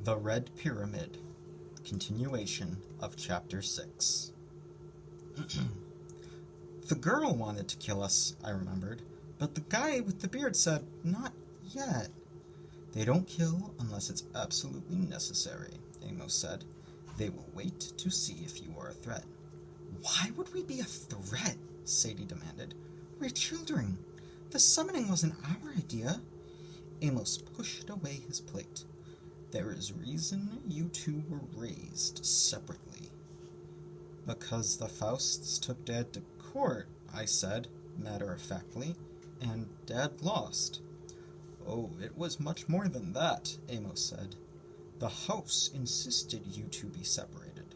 The Red Pyramid. Continuation of Chapter 6. The girl wanted to kill us, I remembered, but the guy with the beard said, not yet. They don't kill unless it's absolutely necessary, Amos said. They will wait to see if you are a threat. Why would we be a threat? Sadie demanded. We're children. The summoning wasn't our idea. Amos pushed away his plate. There is reason you two were raised separately. Because the Fausts took Dad to court, I said, matter-of-factly, and Dad lost. Oh, it was much more than that, Amos said. The house insisted you two be separated.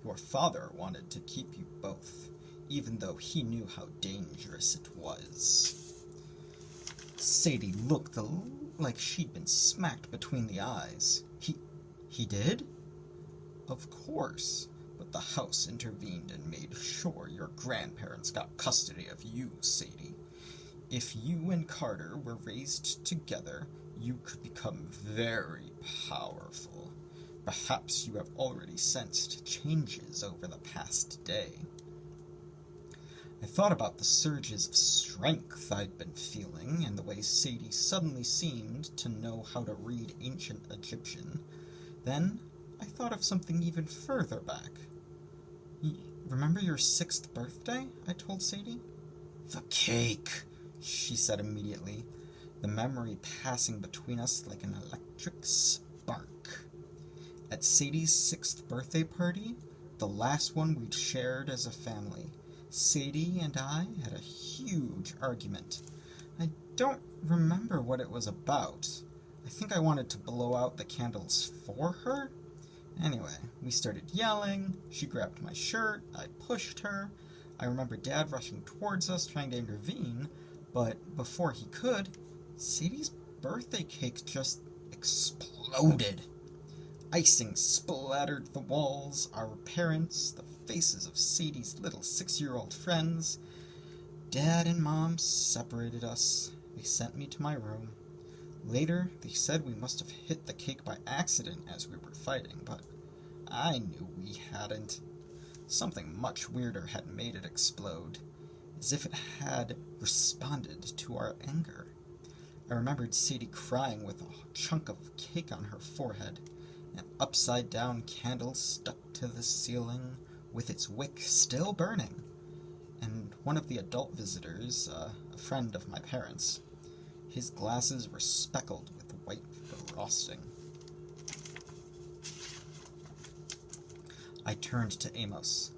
Your father wanted to keep you both, even though he knew how dangerous it was. Sadie looked like she'd been smacked between the eyes. He did? Of course, but the house intervened and made sure your grandparents got custody of you, Sadie. If you and Carter were raised together, you could become very powerful. Perhaps you have already sensed changes over the past day. I thought about the surges of strength I'd been feeling, and the way Sadie suddenly seemed to know how to read ancient Egyptian. Then I thought of something even further back. Remember your 6th birthday? I told Sadie. The cake, she said immediately, the memory passing between us like an electric spark. At Sadie's 6th birthday party, the last one we'd shared as a family, Sadie and I had a huge argument. I don't remember what it was about. I think I wanted to blow out the candles for her. Anyway, we started yelling, she grabbed my shirt, I pushed her. I remember Dad rushing towards us, trying to intervene, but before he could, Sadie's birthday cake just exploded. Icing splattered the walls, our parents, the faces of Sadie's little 6-year-old friends. Dad and Mom separated us. They sent me to my room. Later, they said we must have hit the cake by accident as we were fighting, but I knew we hadn't. Something much weirder had made it explode, as if it had responded to our anger. I remembered Sadie crying with a chunk of cake on her forehead, an upside-down candle stuck to the ceiling, with its wick still burning, and one of the adult visitors, a friend of my parents. His glasses were speckled with white frosting. I turned to Amos.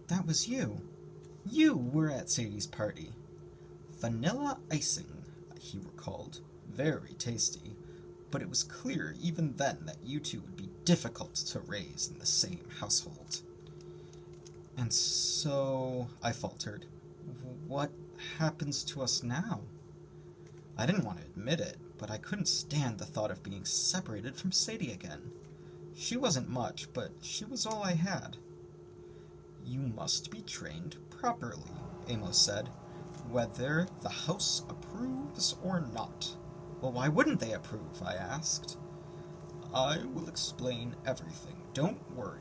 That was you. You were at Sadie's party. Vanilla icing, he recalled. Very tasty. But it was clear even then that you two would be difficult to raise in the same household. And so, I faltered, what happens to us now? I didn't want to admit it, but I couldn't stand the thought of being separated from Sadie again. She wasn't much, but she was all I had. You must be trained properly, Amos said, whether the house approves or not. Well, why wouldn't they approve? I asked. I will explain everything, don't worry.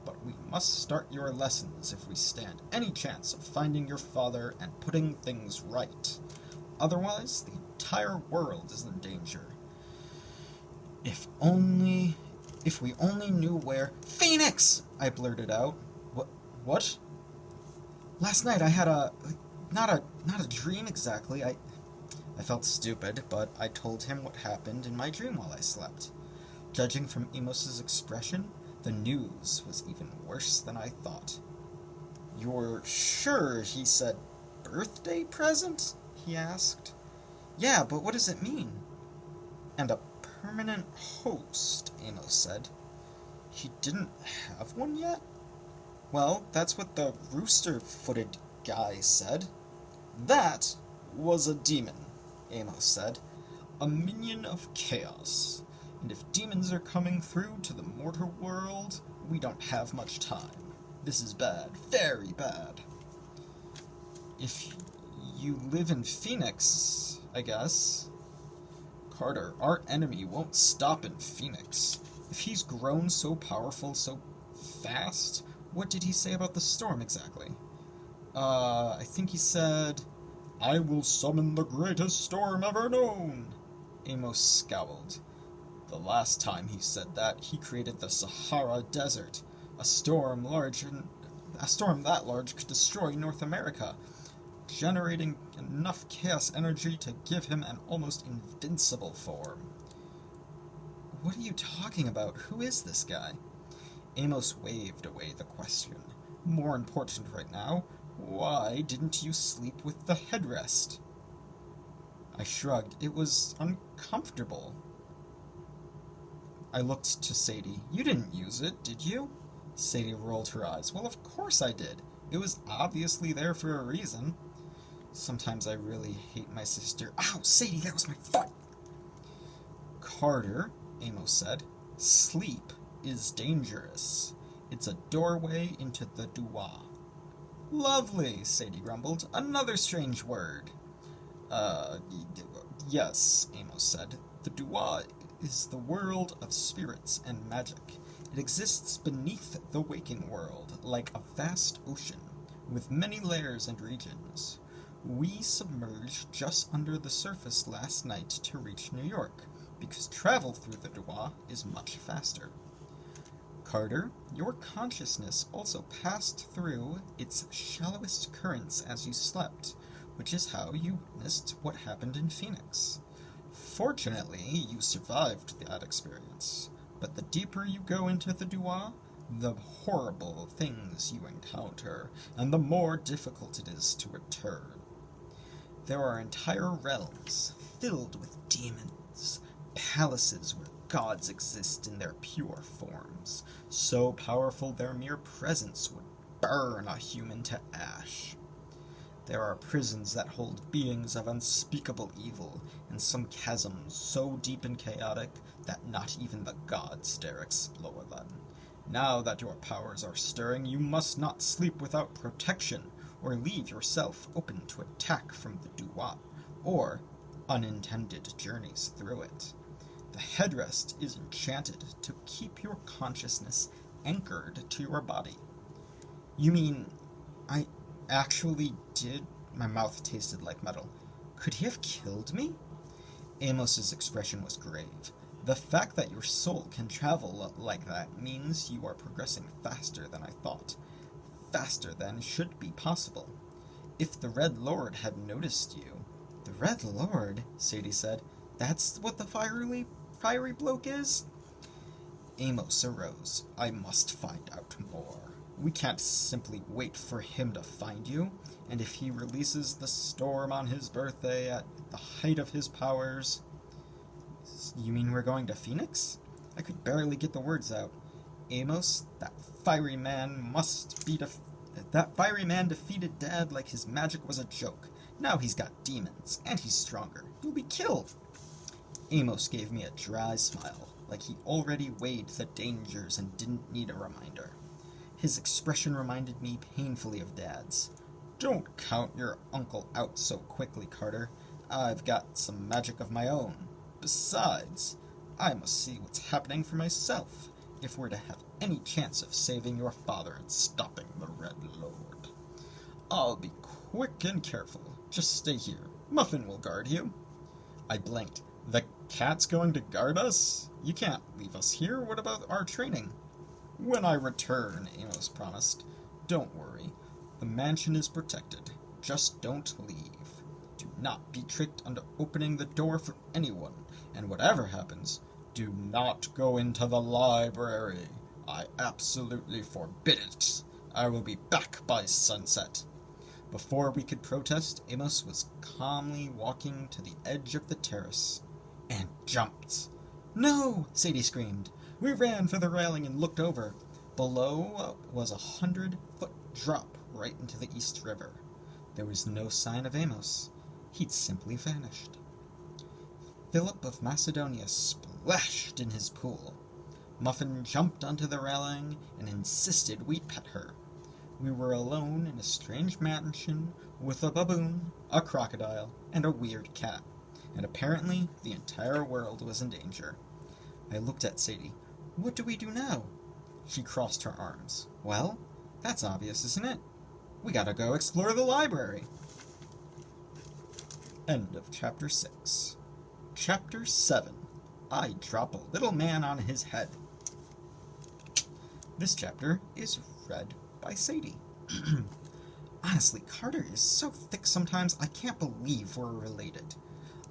But we must start your lessons if we stand any chance of finding your father and putting things right. Otherwise, the entire world is in danger. If we only knew where— Phoenix! I blurted out. What? Last night I had not a dream exactly. I felt stupid, but I told him what happened in my dream while I slept. Judging from Amos's expression, the news was even worse than I thought. You're sure he said birthday present? He asked. Yeah, but what does it mean? And a permanent host, Amos said. He didn't have one yet? Well, that's what the rooster-footed guy said. That was a demon, Amos said. A minion of chaos. And if demons are coming through to the mortal world, we don't have much time. This is bad, very bad. If you live in Phoenix, I guess. Carter, our enemy won't stop in Phoenix. If he's grown so powerful so fast, what did he say about the storm exactly? I think he said, "I will summon the greatest storm ever known." Amos scowled. The last time he said that, he created the Sahara Desert. A storm that large could destroy North America, generating enough chaos energy to give him an almost invincible form. What are you talking about? Who is this guy? Amos waved away the question. More important right now, why didn't you sleep with the headrest? I shrugged. It was uncomfortable. I looked to Sadie. You didn't use it, did you? Sadie rolled her eyes. Well, of course I did. It was obviously there for a reason. Sometimes I really hate my sister. Ow, Sadie, that was my foot! Carter, Amos said, sleep is dangerous. It's a doorway into the Dua. Lovely, Sadie grumbled. Another strange word. Yes, Amos said. The Dua is the world of spirits and magic. It exists beneath the waking world, like a vast ocean, with many layers and regions. We submerged just under the surface last night to reach New York, because travel through the Dua is much faster. Carter, your consciousness also passed through its shallowest currents as you slept, which is how you witnessed what happened in Phoenix. Fortunately, you survived that experience, but the deeper you go into the Dua, the horrible things you encounter, and the more difficult it is to return. There are entire realms filled with demons, palaces where gods exist in their pure forms, so powerful their mere presence would burn a human to ash. There are prisons that hold beings of unspeakable evil, and some chasms so deep and chaotic that not even the gods dare explore them. Now that your powers are stirring, you must not sleep without protection, or leave yourself open to attack from the Dua, or unintended journeys through it. The headrest is enchanted to keep your consciousness anchored to your body. You mean, I actually did? My mouth tasted like metal. Could he have killed me? Amos's expression was grave. The fact that your soul can travel like that means you are progressing faster than I thought. Faster than should be possible. If the Red Lord had noticed you... The Red Lord? Sadie said. That's what the fiery bloke is? Amos arose. I must find out more. We can't simply wait for him to find you, and if he releases the storm on his birthday at the height of his powers... You mean we're going to Phoenix? I could barely get the words out. Amos, that fiery man defeated Dad like his magic was a joke. Now he's got demons, and he's stronger. He'll be killed. Amos gave me a dry smile, like he already weighed the dangers and didn't need a reminder. His expression reminded me painfully of Dad's. Don't count your uncle out so quickly, Carter. I've got some magic of my own. Besides, I must see what's happening for myself, if we're to have any chance of saving your father and stopping the Red Lord. I'll be quick and careful. Just stay here. Muffin will guard you. I blinked. The cat's going to guard us? You can't leave us here. What about our training? When I return, Amos promised. Don't worry. The mansion is protected. Just don't leave. Do not be tricked into opening the door for anyone, and whatever happens, do not go into the library. I absolutely forbid it. I will be back by sunset. Before we could protest, Amos was calmly walking to the edge of the terrace, and jumped. No! Sadie screamed. We ran for the railing and looked over. Below was 100-foot drop right into the East River. There was no sign of Amos. He'd simply vanished. Philip of Macedonia splashed in his pool. Muffin jumped onto the railing and insisted we pet her. We were alone in a strange mansion with a baboon, a crocodile, and a weird cat, and apparently the entire world was in danger. I looked at Sadie. What do we do now? She crossed her arms. Well, that's obvious, isn't it? We gotta go explore the library. End of Chapter 6. Chapter 7. I drop a little man on his head. This chapter is read by Sadie. Honestly, Carter is so thick sometimes I can't believe we're related.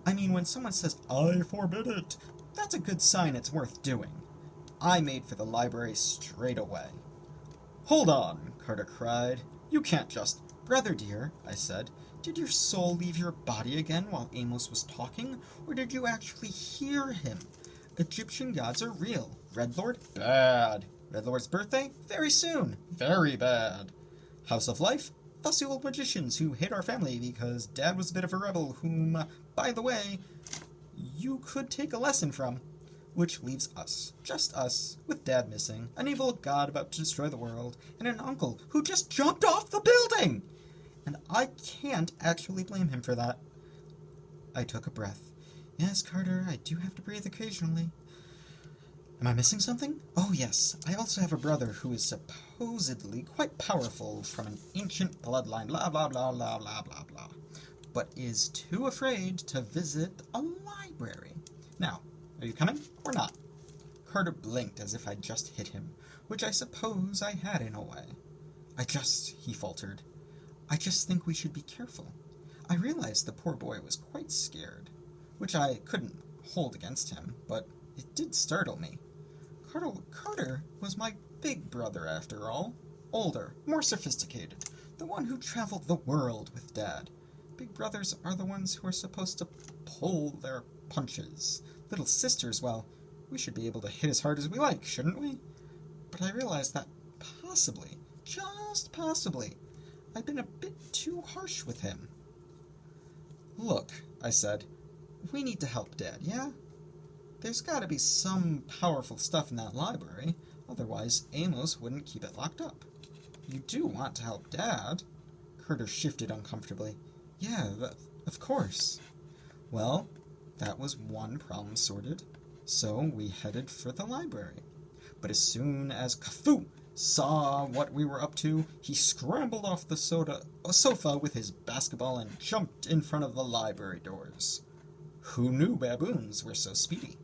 I mean, when someone says, I forbid it, that's a good sign it's worth doing. I made for the library straight away. Hold on, Carter cried. You can't just... Brother dear, I said, did your soul leave your body again while Amos was talking, or did you actually hear him? Egyptian gods are real. Red Lord? Bad. Red Lord's birthday? Very soon. Very bad. House of Life? Fussy old magicians who hate our family because Dad was a bit of a rebel whom, by the way, you could take a lesson from. Which leaves us, just us, with Dad missing, an evil god about to destroy the world, and an uncle who just jumped off the building! And I can't actually blame him for that. I took a breath. Yes, Carter, I do have to breathe occasionally. Am I missing something? Oh, yes. I also have a brother who is supposedly quite powerful from an ancient bloodline, blah, blah, blah, blah, blah, blah, blah, but is too afraid to visit a library. Now, are you coming or not? Carter blinked as if I'd just hit him, which I suppose I had in a way. He faltered. I just think we should be careful. I realized the poor boy was quite scared, which I couldn't hold against him, but it did startle me. Carter was my big brother, after all. Older, more sophisticated, the one who traveled the world with Dad. Big brothers are the ones who are supposed to pull their punches. Little sisters, well, we should be able to hit as hard as we like, shouldn't we? But I realized that possibly, just possibly, I'd been a bit too harsh with him. Look, I said, we need to help Dad, yeah? There's gotta be some powerful stuff in that library, otherwise Amos wouldn't keep it locked up. You do want to help Dad? Carter shifted uncomfortably. Yeah, of course. Well, that was one problem sorted, so we headed for the library. But as soon as Khufu saw what we were up to, he scrambled off the sofa with his basketball and jumped in front of the library doors. Who knew baboons were so speedy?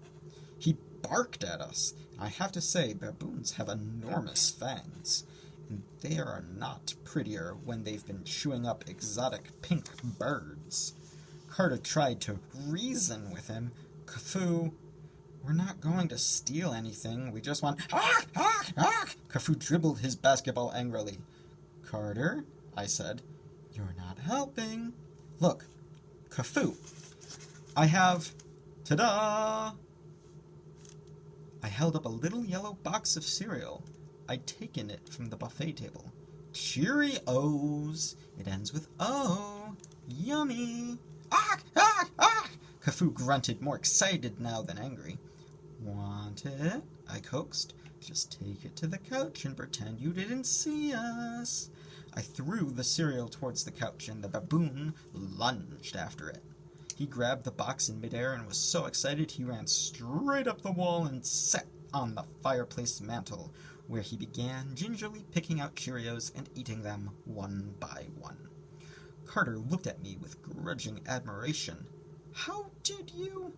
He barked at us. I have to say, baboons have enormous fangs, and they are not prettier when they've been chewing up exotic pink birds. Carter tried to reason with him. Khufu, we're not going to steal anything. We just want... Ah! Ah! Ah! Khufu dribbled his basketball angrily. Carter, I said, you're not helping. Look, Khufu, I have... Ta-da! I held up a little yellow box of cereal. I'd taken it from the buffet table. Cheerios! It ends with O. Yummy! Ah! Ah! Ah! Khufu grunted, more excited now than angry. Want it? I coaxed. Just take it to the couch and pretend you didn't see us. I threw the cereal towards the couch, and the baboon lunged after it. He grabbed the box in midair and was so excited he ran straight up the wall and sat on the fireplace mantel, where he began gingerly picking out Cheerios and eating them one by one. Carter looked at me with grudging admiration. How did you?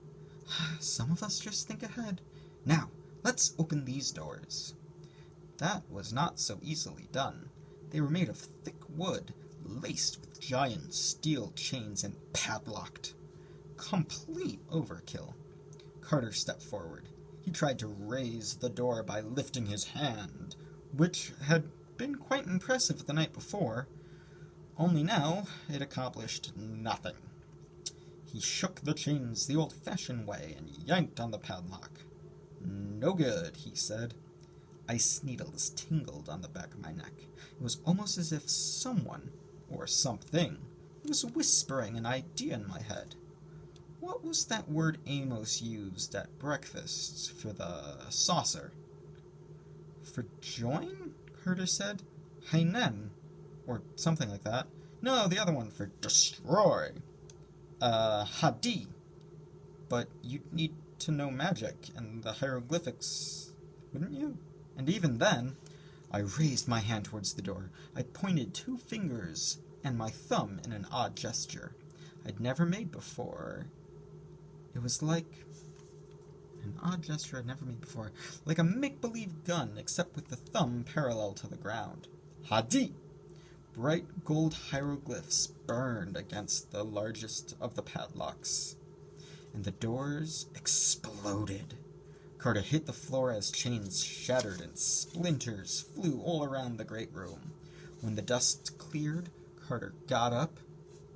Some of us just think ahead. Now, let's open these doors. That was not so easily done. They were made of thick wood, laced with giant steel chains and padlocked. Complete overkill. Carter stepped forward. He tried to raise the door by lifting his hand, which had been quite impressive the night before, only now it accomplished nothing. He shook the chains the old-fashioned way and yanked on the padlock. No good, he said. Ice needles tingled on the back of my neck. It was almost as if someone, or something, was whispering an idea in my head. What was that word Amos used at breakfast for the saucer? For join? Carter said. Hainen, or something like that. No, the other one for destroy. Hadi. But you'd need to know magic, and the hieroglyphics wouldn't you? And even then, I raised my hand towards the door. I pointed 2 fingers and my thumb in an odd gesture I'd never made before. It was like an odd gesture I'd never made before, like a make-believe gun, except with the thumb parallel to the ground. Hadi! Bright gold hieroglyphs burned against the largest of the padlocks, and the doors exploded. Carter hit the floor as chains shattered and splinters flew all around the great room. When the dust cleared, Carter got up,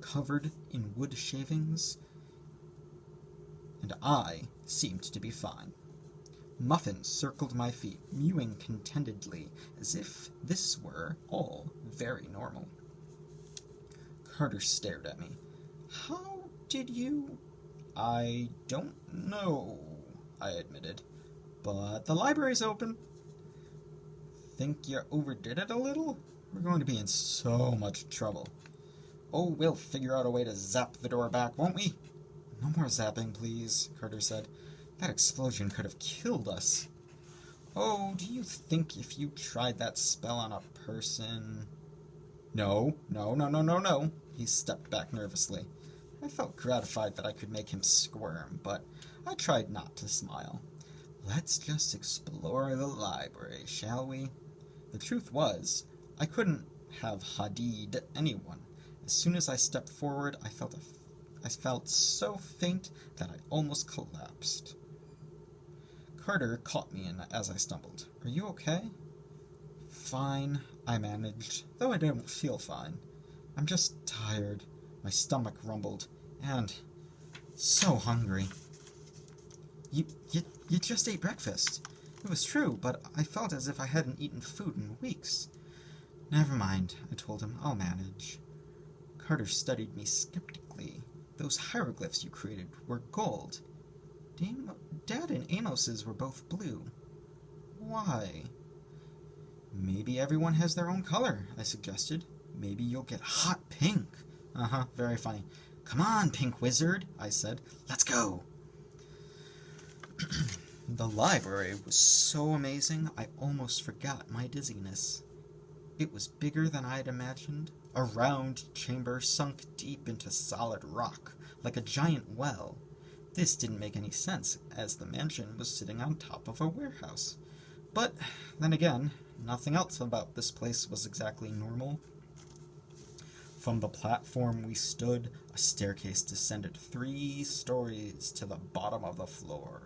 covered in wood shavings, and I seemed to be fine. Muffin circled my feet, mewing contentedly, as if this were all very normal. Carter stared at me. How did you... I don't know, I admitted. But the library's open. Think you overdid it a little? We're going to be in so much trouble. Oh, we'll figure out a way to zap the door back, won't we? No more zapping, please, Carter said. That explosion could have killed us. Oh, do you think if you tried that spell on a person... No. He stepped back nervously. I felt gratified that I could make him squirm, but I tried not to smile. Let's just explore the library, shall we? The truth was, I couldn't have Hadi'd anyone. As soon as I stepped forward, I felt so faint that I almost collapsed. Carter caught me as I stumbled. Are you okay? Fine, I managed, though I didn't feel fine. I'm just tired. My stomach rumbled, and so hungry. You just ate breakfast. It was true, but I felt as if I hadn't eaten food in weeks. Never mind, I told him. I'll manage. Carter studied me skeptically. Those hieroglyphs you created were gold. Dad and Amos's were both blue. Why? Maybe everyone has their own color, I suggested. Maybe you'll get hot pink. Uh-huh, very funny. Come on, pink wizard, I said. Let's go. The library was so amazing, I almost forgot my dizziness. It was bigger than I had imagined. A round chamber sunk deep into solid rock, like a giant well. This didn't make any sense, as the mansion was sitting on top of a warehouse. But, then again, nothing else about this place was exactly normal. From the platform we stood, a staircase descended 3 stories to the bottom of the floor.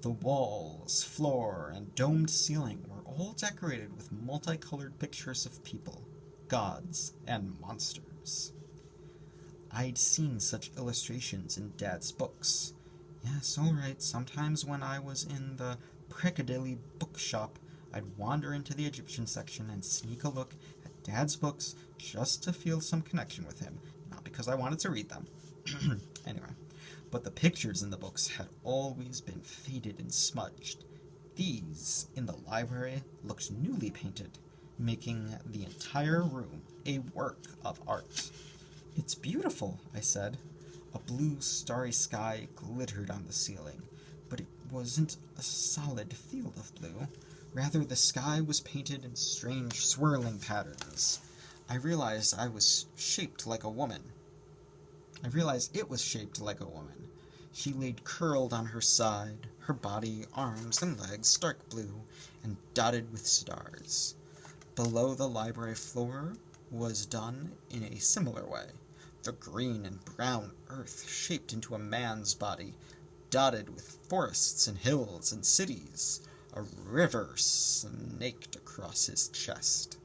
The walls, floor, and domed ceiling were all decorated with multicolored pictures of people, gods, and monsters. I'd seen such illustrations in Dad's books. Yes, all right, sometimes when I was in the Piccadilly bookshop, I'd wander into the Egyptian section and sneak a look at Dad's books just to feel some connection with him, not because I wanted to read them. Anyway, but the pictures in the books had always been faded and smudged. These, in the library, looked newly painted, making the entire room a work of art. It's beautiful, I said. A blue, starry sky glittered on the ceiling, but it wasn't a solid field of blue. Rather, the sky was painted in strange, swirling patterns. I realized it was shaped like a woman. She laid curled on her side, her body, arms, and legs dark blue, and dotted with stars. Below the library floor was done in a similar way. The green and brown earth shaped into a man's body, dotted with forests and hills and cities. A river snaked across his chest.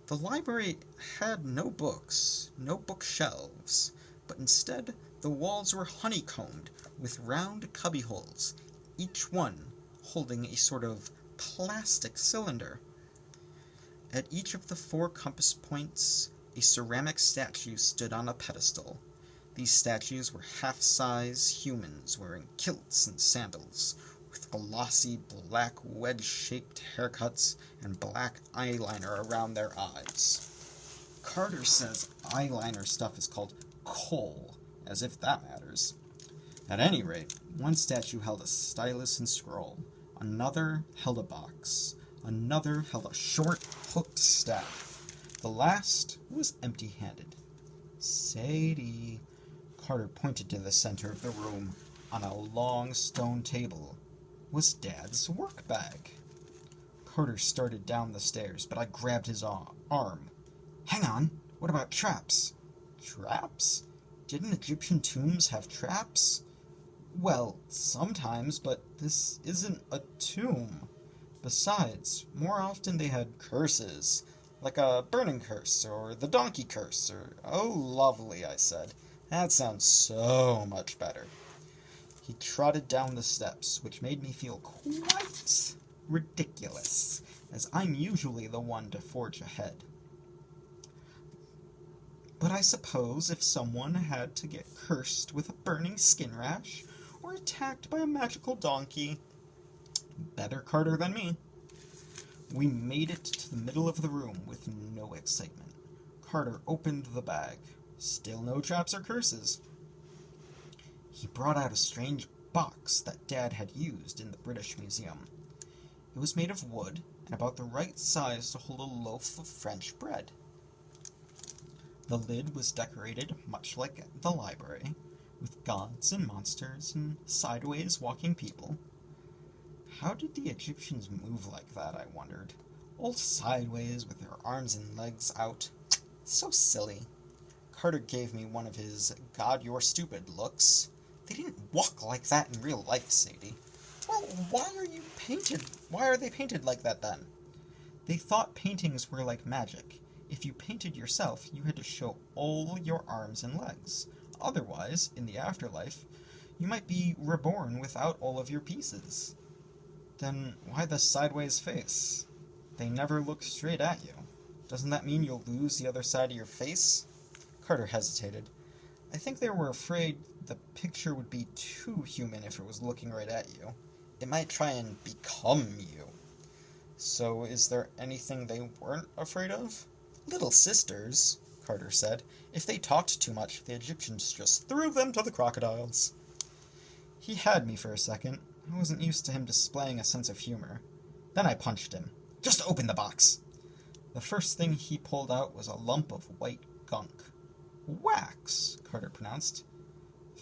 The library had no books, no bookshelves, but instead the walls were honeycombed with round cubbyholes, each one holding a sort of plastic cylinder. At each of the 4 compass points, a ceramic statue stood on a pedestal. These statues were half-size humans wearing kilts and sandals, with glossy black wedge-shaped haircuts and black eyeliner around their eyes. Carter says eyeliner stuff is called kohl, as if that matters. At any rate, one statue held a stylus and scroll. Another held a box. Another held a short, hooked staff. The last was empty-handed. Sadie. Carter pointed to the center of the room. On a long stone table was Dad's work bag. Carter started down the stairs, but I grabbed his arm. Hang on, what about traps? Traps? Didn't Egyptian tombs have traps? Well, sometimes, but this isn't a tomb. Besides, more often they had curses, like a burning curse, or the donkey curse, or... Oh, lovely, I said. That sounds so much better. He trotted down the steps, which made me feel quite ridiculous, as I'm usually the one to forge ahead. But I suppose if someone had to get cursed with a burning skin rash, or attacked by a magical donkey, better Carter than me. We made it to the middle of the room with no excitement. Carter opened the bag. Still no traps or curses. He brought out a strange box that Dad had used in the British Museum. It was made of wood, and about the right size to hold a loaf of French bread. The lid was decorated much like the library, with gods and monsters and sideways walking people. How did the Egyptians move like that, I wondered? All sideways with their arms and legs out. So silly. Carter gave me one of his "God, you're stupid" looks. They didn't walk like that in real life, Sadie. Well, why are they painted like that then? They thought paintings were like magic. If you painted yourself, you had to show all your arms and legs. Otherwise, in the afterlife, you might be reborn without all of your pieces. Then why the sideways face? They never look straight at you. Doesn't that mean you'll lose the other side of your face? Carter hesitated. I think they were afraid the picture would be too human if it was looking right at you. It might try and become you. So is there anything they weren't afraid of? Little sisters, Carter said. If they talked too much, the Egyptians just threw them to the crocodiles. He had me for a second. I wasn't used to him displaying a sense of humor. Then I punched him. Just open the box. The first thing he pulled out was a lump of white gunk. Wax, Carter pronounced.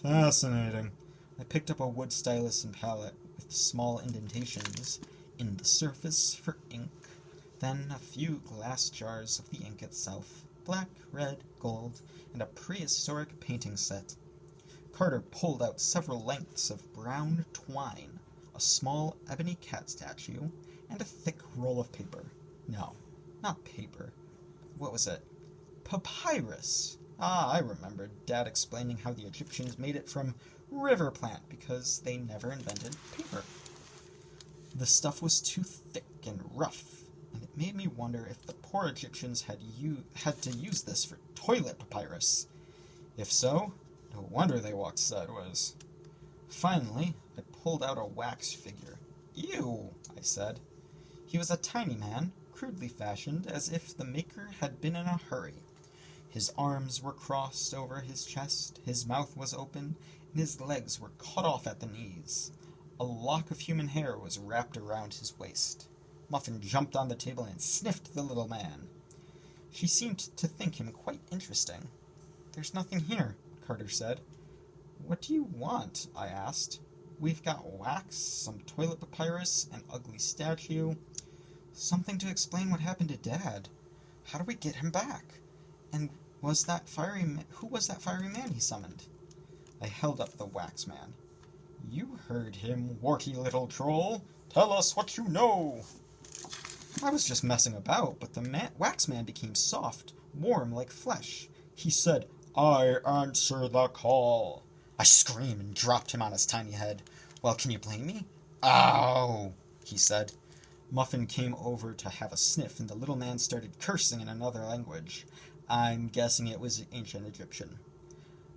Fascinating. I picked up a wood stylus and palette with small indentations in the surface for ink. Then a few glass jars of the ink itself, black, red, gold, and a prehistoric painting set. Carter pulled out several lengths of brown twine, a small ebony cat statue, and a thick roll of paper. No, not paper. What was it? Papyrus. Ah, I remembered Dad explaining how the Egyptians made it from river plant because they never invented paper. The stuff was too thick and rough, and it made me wonder if the poor Egyptians had to use this for toilet papyrus. If so, no wonder they walked sideways. Finally, I pulled out a wax figure. Ew, I said. He was a tiny man, crudely fashioned, as if the maker had been in a hurry. His arms were crossed over his chest, his mouth was open, and his legs were cut off at the knees. A lock of human hair was wrapped around his waist. Muffin jumped on the table and sniffed the little man. She seemed to think him quite interesting. There's nothing here, Carter said. What do you want? I asked. We've got wax, some toilet papyrus, an ugly statue. Something to explain what happened to Dad. How do we get him back? And who was that fiery man he summoned? I held up the wax man. You heard him, warty little troll. Tell us what you know. I was just messing about, but the wax man became soft, warm like flesh. He said, I answer the call. I screamed and dropped him on his tiny head. Well, can you blame me? Ow, he said. Muffin came over to have a sniff, and the little man started cursing in another language. I'm guessing it was ancient Egyptian.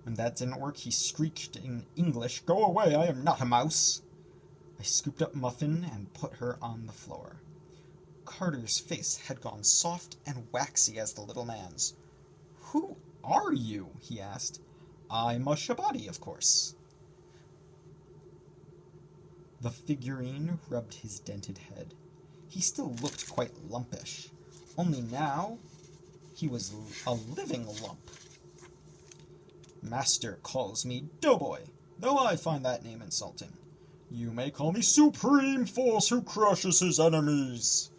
When that didn't work, he screeched in English, Go away, I am not a mouse. I scooped up Muffin and put her on the floor. Carter's face had gone soft and waxy as the little man's. Who are you? He asked. I'm a Shabadi, of course. The figurine rubbed his dented head. He still looked quite lumpish, only now he was a living lump. Master calls me Doughboy, though I find that name insulting. You may call me Supreme Force who crushes his enemies.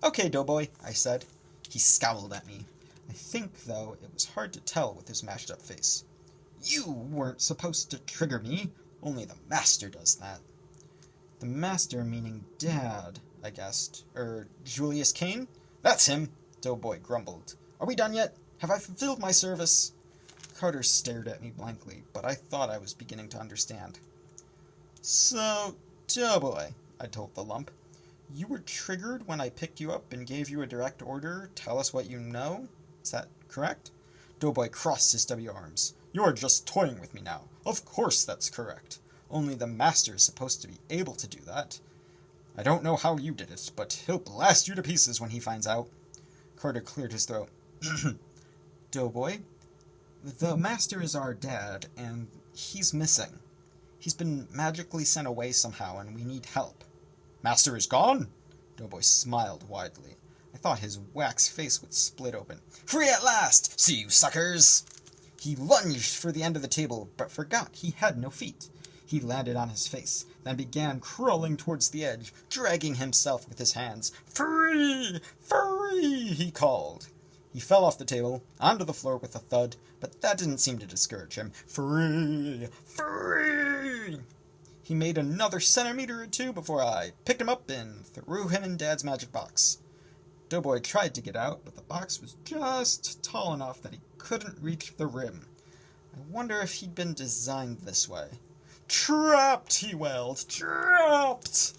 Okay, Doughboy, I said. He scowled at me. I think, though, it was hard to tell with his mashed-up face. You weren't supposed to trigger me. Only the Master does that. The Master meaning Dad, I guessed. Julius Cain? That's him, Doughboy grumbled. Are we done yet? Have I fulfilled my service? Carter stared at me blankly, but I thought I was beginning to understand. So, Doughboy, I told the lump, you were triggered when I picked you up and gave you a direct order, tell us what you know? Is that correct? Doughboy crossed his stubby arms. You are just toying with me now. Of course that's correct. Only the Master is supposed to be able to do that. I don't know how you did it, but he'll blast you to pieces when he finds out. Carter cleared his throat. Doughboy, the Master is our dad, and he's missing. He's been magically sent away somehow, and we need help. Master is gone? Doughboy smiled widely. I thought his wax face would split open. Free at last! See you, suckers! He lunged for the end of the table, but forgot he had no feet. He landed on his face, then began crawling towards the edge, dragging himself with his hands. Free! Free! He called. He fell off the table, onto the floor with a thud, but that didn't seem to discourage him. Free! Free! He made another centimeter or two before I picked him up and threw him in Dad's magic box. Doughboy tried to get out, but the box was just tall enough that he couldn't reach the rim. I wonder if he'd been designed this way. Trapped, he wailed. Trapped!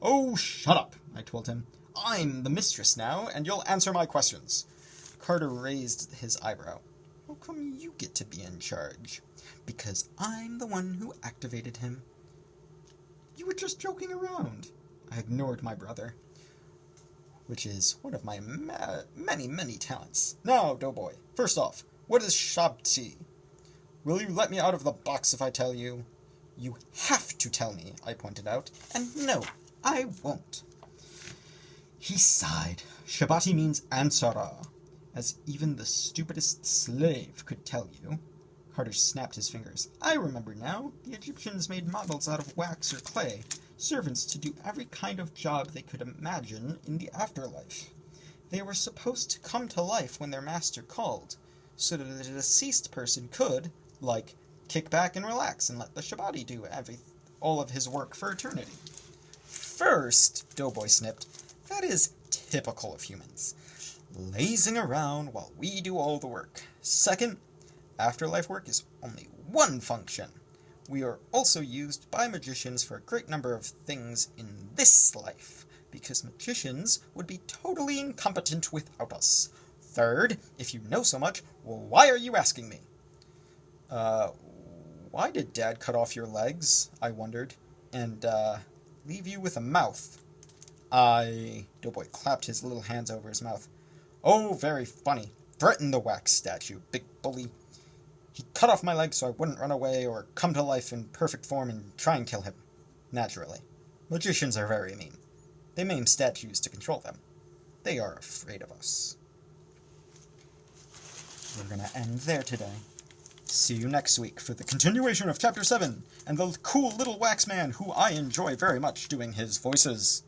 Oh, shut up, I told him. I'm the mistress now, and you'll answer my questions. Carter raised his eyebrow. How come you get to be in charge? Because I'm the one who activated him. You were just joking around. I ignored my brother, which is one of my many, many talents. Now, Doughboy, first off, what is Shabti? Will you let me out of the box if I tell you? You have to tell me, I pointed out, and no, I won't. He sighed. Shabati means Ansara, as even the stupidest slave could tell you. Carter snapped his fingers. I remember now. The Egyptians made models out of wax or clay, servants to do every kind of job they could imagine in the afterlife. They were supposed to come to life when their master called, so that a deceased person could, like, kick back and relax and let the Shabati do all of his work for eternity. First, Doughboy snipped, that is typical of humans. Lazing around while we do all the work. Second, afterlife work is only one function. We are also used by magicians for a great number of things in this life, because magicians would be totally incompetent without us. Third, if you know so much, why are you asking me? Why did Dad cut off your legs? I wondered, and, leave you with a mouth? Doughboy clapped his little hands over his mouth. Oh, very funny. Threaten the wax statue, big bully. He cut off my legs so I wouldn't run away or come to life in perfect form and try and kill him. Naturally. Magicians are very mean. They maim statues to control them. They are afraid of us. We're gonna end there today. See you next week for the continuation of Chapter 7 and the cool little wax man who I enjoy very much doing his voices.